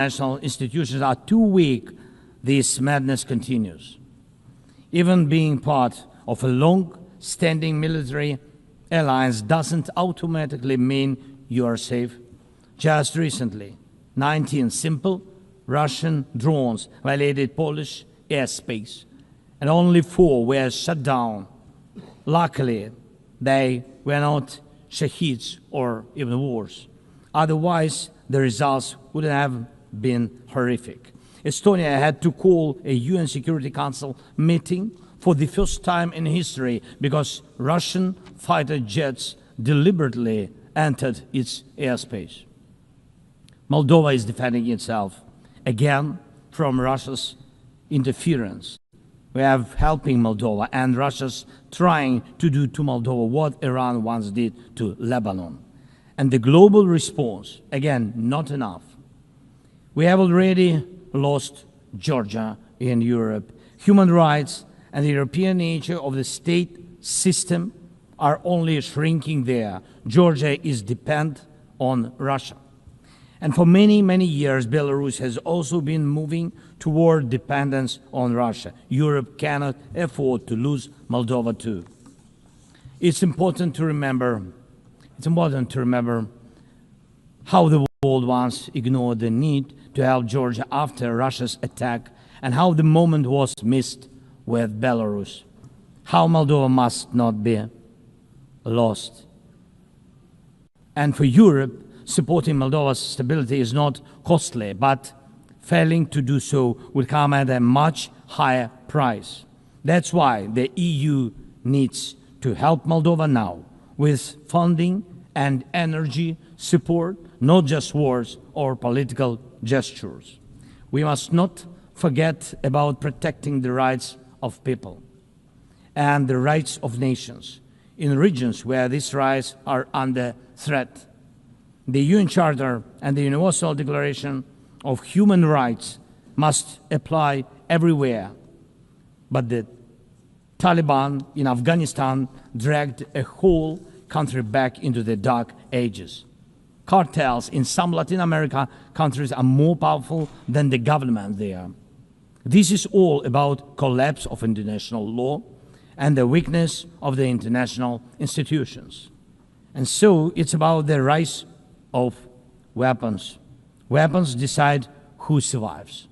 international institutions are too weak, this madness continues. Even being part of a long-standing military alliance doesn't automatically mean you are safe. Just recently, 19 simple Russian drones violated Polish airspace, and only 4 were shut down. Luckily, they were not shaheeds or even worse. Otherwise, the results would have been horrific. Estonia had to call a UN Security Council meeting for the first time in history because Russian fighter jets deliberately entered its airspace. Moldova is defending itself again from Russia's interference. We have helping Moldova, and Russia's trying to do to Moldova what Iran once did to Lebanon. And the global response, again, not enough. We have already lost Georgia in Europe. Human rights and the European nature of the state system are only shrinking there. Georgia is dependent on Russia. And for many, many years, Belarus has also been moving toward dependence on Russia. Europe cannot afford to lose Moldova too. It's important to remember how the world once ignored the need to help Georgia after Russia's attack, and how the moment was missed with Belarus. How Moldova must not be lost. And for Europe, supporting Moldova's stability is not costly, but failing to do so will come at a much higher price. That's why the EU needs to help Moldova now with funding and energy support, not just words or political gestures. We must not forget about protecting the rights of people and the rights of nations in regions where these rights are under threat. The UN Charter and the Universal Declaration of Human Rights must apply everywhere. But the Taliban in Afghanistan dragged a whole country back into the dark ages. Cartels in some Latin America countries are more powerful than the government there. This is all about collapse of international law and the weakness of the international institutions. And so it's about the rise of weapons. Weapons decide who survives.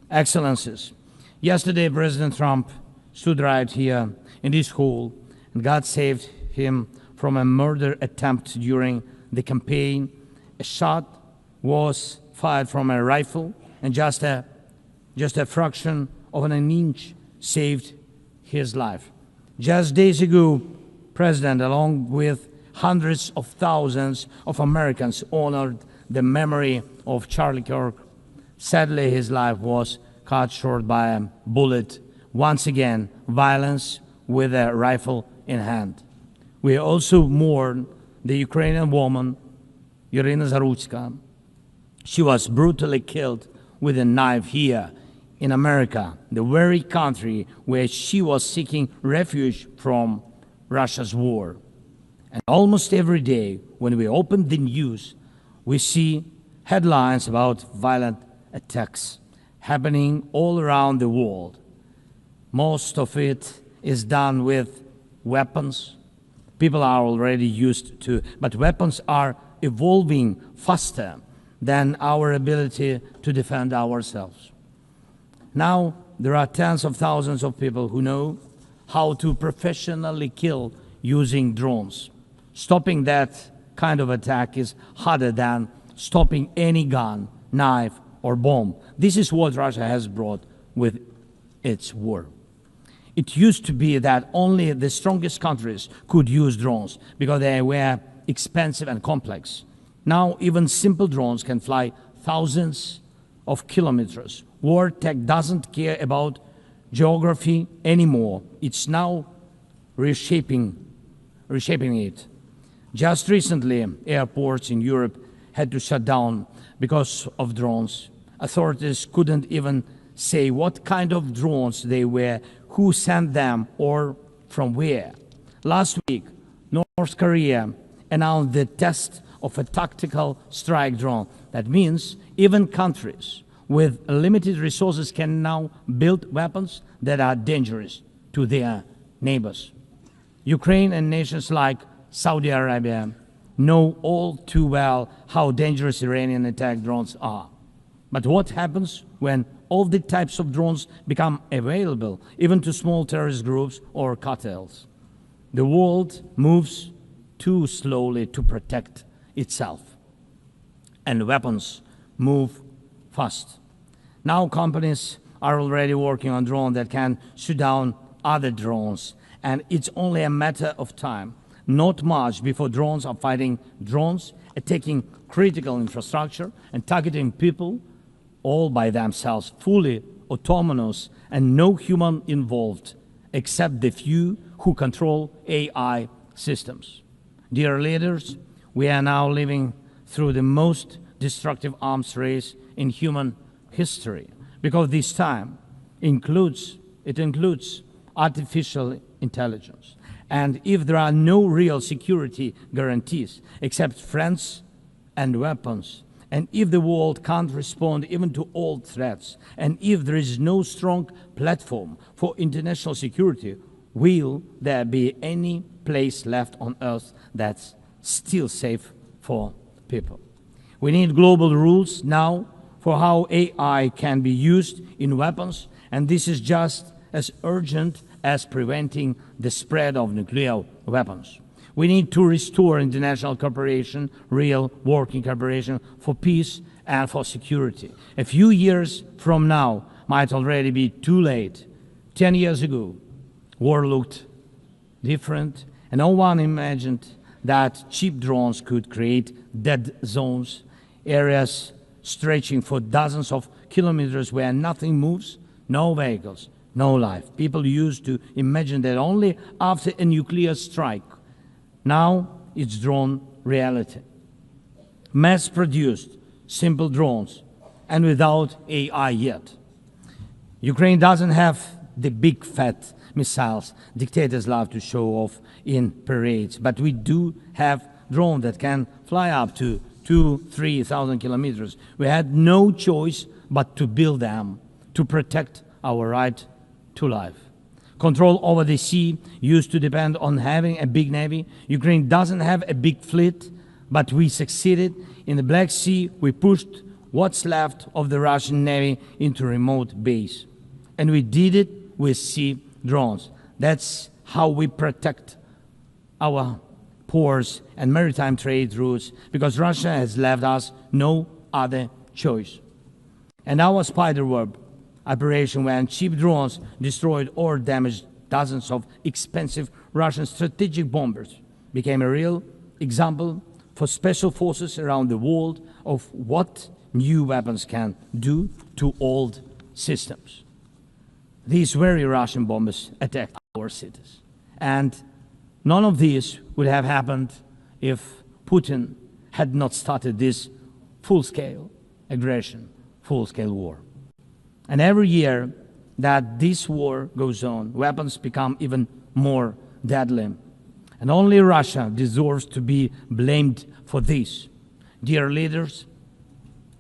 Excellencies, yesterday President Trump stood right here in this hall, and God saved him from a murder attempt during the campaign. A shot was fired from a rifle, and just a fraction of an inch saved his life. Just days ago, President, along with hundreds of thousands of Americans, honored the memory of Charlie Kirk. Sadly, his life was cut short by a bullet. Once again, violence with a rifle in hand. We also mourn the Ukrainian woman, Irina Zarutska. She was brutally killed with a knife here in America, the very country where she was seeking refuge from Russia's war. And almost every day when we open the news, we see headlines about violent attacks happening all around the world. Most of it is done with weapons. People are already used to, but weapons are evolving faster than our ability to defend ourselves. Now, there are tens of thousands of people who know how to professionally kill using drones. Stopping that kind of attack is harder than stopping any gun, knife, or bomb. This is what Russia has brought with its war. It used to be that only the strongest countries could use drones because they were expensive and complex. Now, even simple drones can fly thousands of kilometers. War tech doesn't care about geography anymore. It's now reshaping it. Just recently, airports in Europe had to shut down because of drones. Authorities couldn't even say what kind of drones they were, who sent them, or from where. Last week, North Korea announced the test of a tactical strike drone. That means Even countries with limited resources can now build weapons that are dangerous to their neighbors. Ukraine and nations like Saudi Arabia know all too well how dangerous Iranian attack drones are. But what happens when all the types of drones become available, even to small terrorist groups or cartels? The world moves too slowly to protect itself, and weapons move fast. Now companies are already working on drones that can shoot down other drones, and it's only a matter of time, not much, before drones are fighting drones, attacking critical infrastructure, and targeting people all by themselves, fully autonomous and no human involved, except the few who control AI systems. Dear leaders, we are now living through the most destructive arms race in human history, because this time includes artificial intelligence. And if there are no real security guarantees except friends and weapons, and if the world can't respond even to old threats, and if there is no strong platform for international security, will there be any place left on Earth that's still safe for people? We need global rules now for how AI can be used in weapons, and this is just as urgent as preventing the spread of nuclear weapons. We need to restore international cooperation, real working cooperation for peace and for security. A few years from now might already be too late. 10 years ago, war looked different, and no one imagined that cheap drones could create dead zones, areas stretching for dozens of kilometers where nothing moves, no vehicles, no life. People used to imagine that only after a nuclear strike. Now it's drawn reality. Mass-produced, simple drones, and without AI yet. Ukraine doesn't have the big fat missiles dictators love to show off in parades, but we do have drones that can fly up to 2,000-3,000 kilometers. We had no choice but to build them to protect our right to life. Control over the sea used to depend on having a big navy. Ukraine doesn't have a big fleet, but we succeeded. In the Black Sea, we pushed what's left of the Russian navy into remote base. And we did it with sea drones. That's how we protect our ports and maritime trade routes, because Russia has left us no other choice. And our spiderweb operation, when cheap drones destroyed or damaged dozens of expensive Russian strategic bombers, became a real example for special forces around the world of what new weapons can do to old systems. These very Russian bombers attacked our cities. And none of this would have happened if Putin had not started this full-scale aggression, full-scale war. And every year that this war goes on, weapons become even more deadly. And only Russia deserves to be blamed for this. Dear leaders,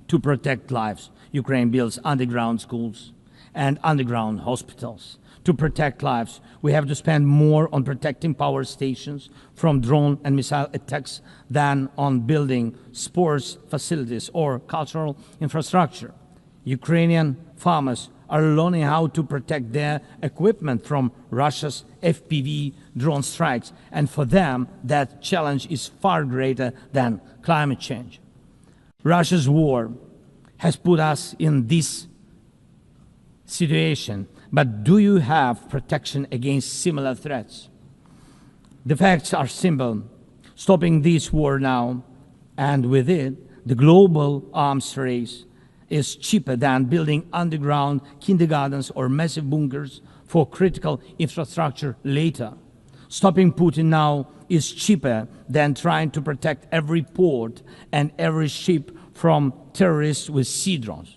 to protect lives, Ukraine builds underground schools and underground hospitals. To protect lives, we have to spend more on protecting power stations from drone and missile attacks than on building sports facilities or cultural infrastructure. Ukrainian farmers are learning how to protect their equipment from Russia's FPV drone strikes, and for them that challenge is far greater than climate change. Russia's war has put us in this situation, but do you have protection against similar threats? The facts are simple. Stopping this war now, and with it, the global arms race, is cheaper than building underground kindergartens or massive bunkers for critical infrastructure later. Stopping Putin now is cheaper than trying to protect every port and every ship from terrorists with sea drones.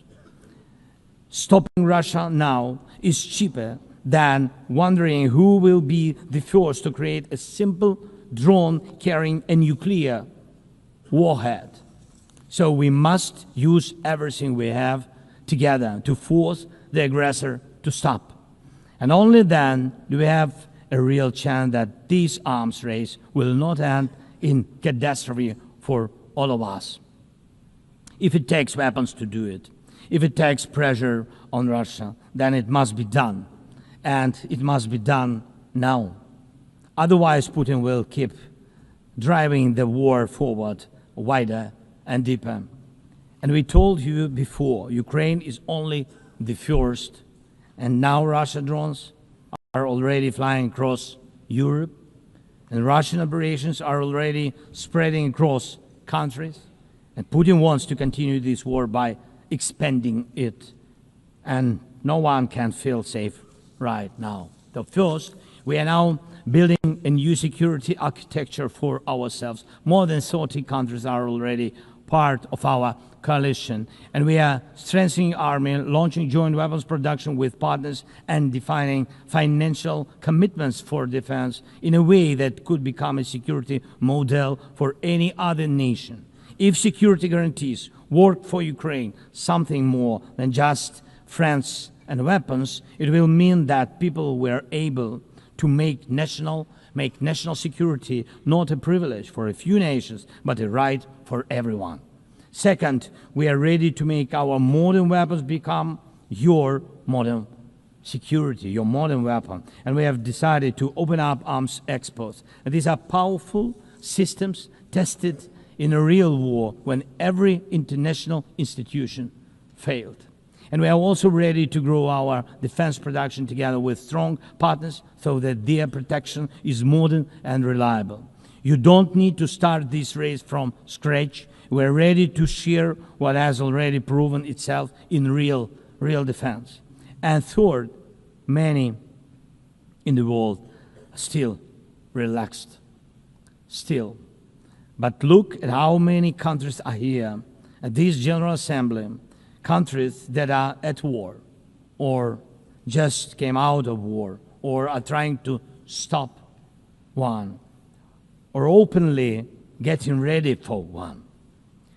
Stopping Russia now is cheaper than wondering who will be the first to create a simple drone carrying a nuclear warhead. So we must use everything we have together to force the aggressor to stop. And only then do we have a real chance that this arms race will not end in catastrophe for all of us. If it takes weapons to do it, if it takes pressure on Russia, then it must be done. And it must be done now. Otherwise, Putin will keep driving the war forward wider and deeper. And we told you before, Ukraine is only the first, and now Russian drones are already flying across Europe, and Russian operations are already spreading across countries, and Putin wants to continue this war by expanding it, and no one can feel safe right now. So first, we are now building a new security architecture for ourselves. More than 30 countries are already part of our coalition, and we are strengthening army, launching joint weapons production with partners, and defining financial commitments for defense in a way that could become a security model for any other nation. If security guarantees work for Ukraine, something more than just friends and weapons, it will mean that people were able to make national security not a privilege for a few nations, but a right for everyone. Second, we are ready to make our modern weapons become your modern security, your modern weapon. And we have decided to open up arms exports. And these are powerful systems tested in a real war when every international institution failed. And we are also ready to grow our defense production together with strong partners so that their protection is modern and reliable. You don't need to start this race from scratch. We're ready to share what has already proven itself in real defense. And third, many in the world are still relaxed. Still. But look at how many countries are here at this General Assembly, countries that are at war, or just came out of war, or are trying to stop one, or openly getting ready for one.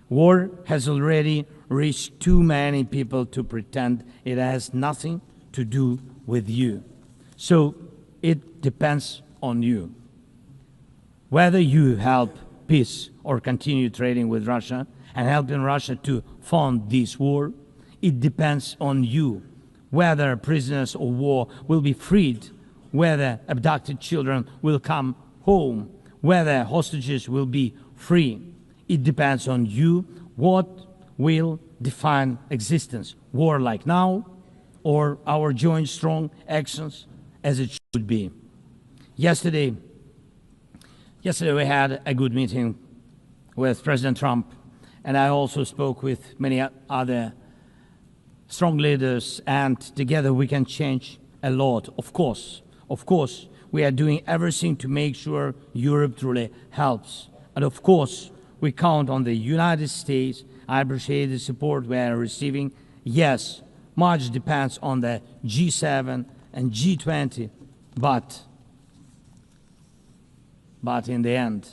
War has already reached too many people to pretend it has nothing to do with you. So it depends on you. Whether you help peace or continue trading with Russia and helping Russia to fund this war, it depends on you. Whether prisoners of war will be freed, whether abducted children will come home, whether hostages will be free. It depends on you what will define existence, war like now, or our joint strong actions as it should be. Yesterday we had a good meeting with President Trump, and I also spoke with many other strong leaders, and together we can change a lot. Of course, we are doing everything to make sure Europe truly helps. And of course, we count on the United States. I appreciate the support we are receiving. Yes, much depends on the G7 and G20, but in the end,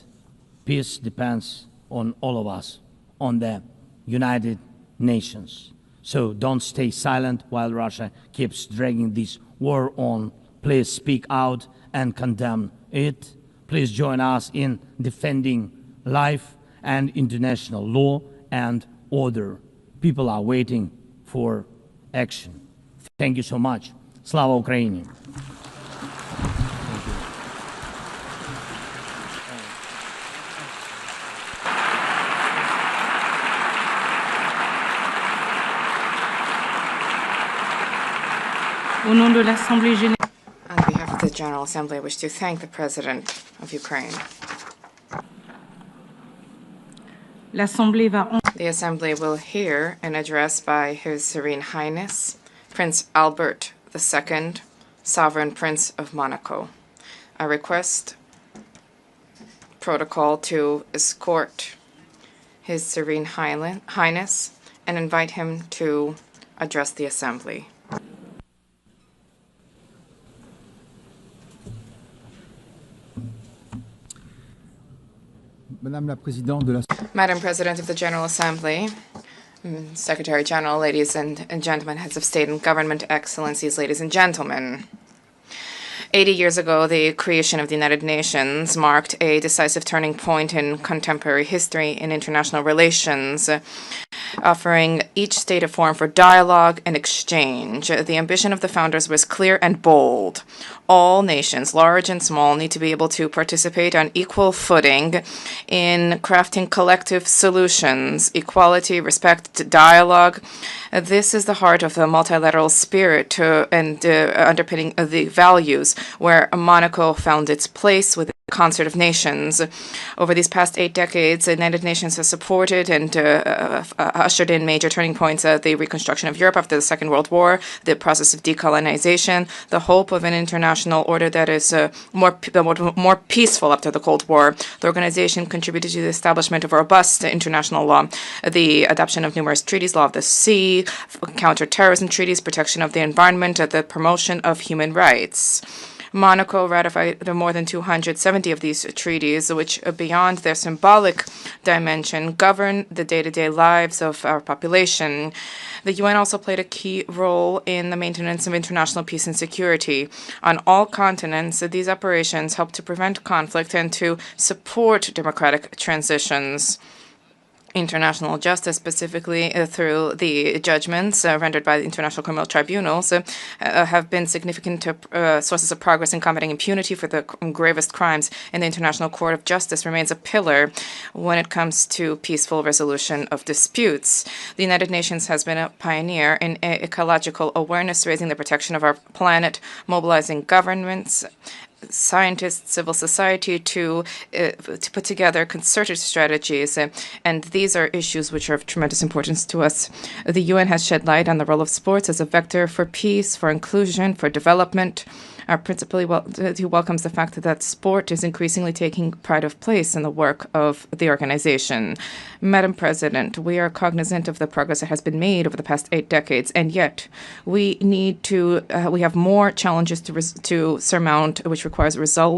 peace depends on all of us, on the United Nations. So don't stay silent while Russia keeps dragging this war on. Please speak out and condemn it. Please join us in defending life and international law and order. People are waiting for action. Thank you so much. Slava Ukraini. Au nom de l'Assemblée générale. On behalf of the General Assembly, I wish to thank the President of Ukraine. The Assembly will hear an address by His Serene Highness, Prince Albert II, Sovereign Prince of Monaco. I request protocol to escort His Serene Highness and invite him to address the Assembly. Madame la Présidente de la Madam President of the General Assembly, Secretary General, ladies and gentlemen, heads of state and government, excellencies, ladies and gentlemen. 80 years ago, the creation of the United Nations marked a decisive turning point in contemporary history in international relations, offering each state a forum for dialogue and exchange. The ambition of the founders was clear and bold. All nations, large and small, need to be able to participate on equal footing in crafting collective solutions, equality, respect, dialogue. This is the heart of the multilateral spirit and underpinning the values where Monaco found its place with the concert of nations. Over these past 8 decades, the United Nations has supported and ushered in major turning points: the reconstruction of Europe after the Second World War, the process of decolonization, the hope of an international order that is more peaceful after the Cold War. The organization contributed to the establishment of a robust international law, the adoption of numerous treaties, law of the sea, counterterrorism treaties, protection of the environment, the promotion of human rights. Monaco ratified more than 270 of these treaties, which, beyond their symbolic dimension, govern the day-to-day lives of our population. The UN also played a key role in the maintenance of international peace and security. On all continents, these operations help to prevent conflict and to support democratic transitions. International justice, specifically through the judgments rendered by the International Criminal Tribunals, have been significant sources of progress in combating impunity for the gravest crimes, and the International Court of Justice remains a pillar when it comes to peaceful resolution of disputes. The United Nations has been a pioneer in ecological awareness, raising the protection of our planet, mobilizing governments, scientists, civil society to put together concerted strategies, and these are issues which are of tremendous importance to us. The UN has shed light on the role of sports as a vector for peace, for inclusion, for development. Our principally welcomes the fact that sport is increasingly taking pride of place in the work of the organization. Madam President, we are cognizant of the progress that has been made over the past 8 decades, and yet we have more challenges to surmount, which requires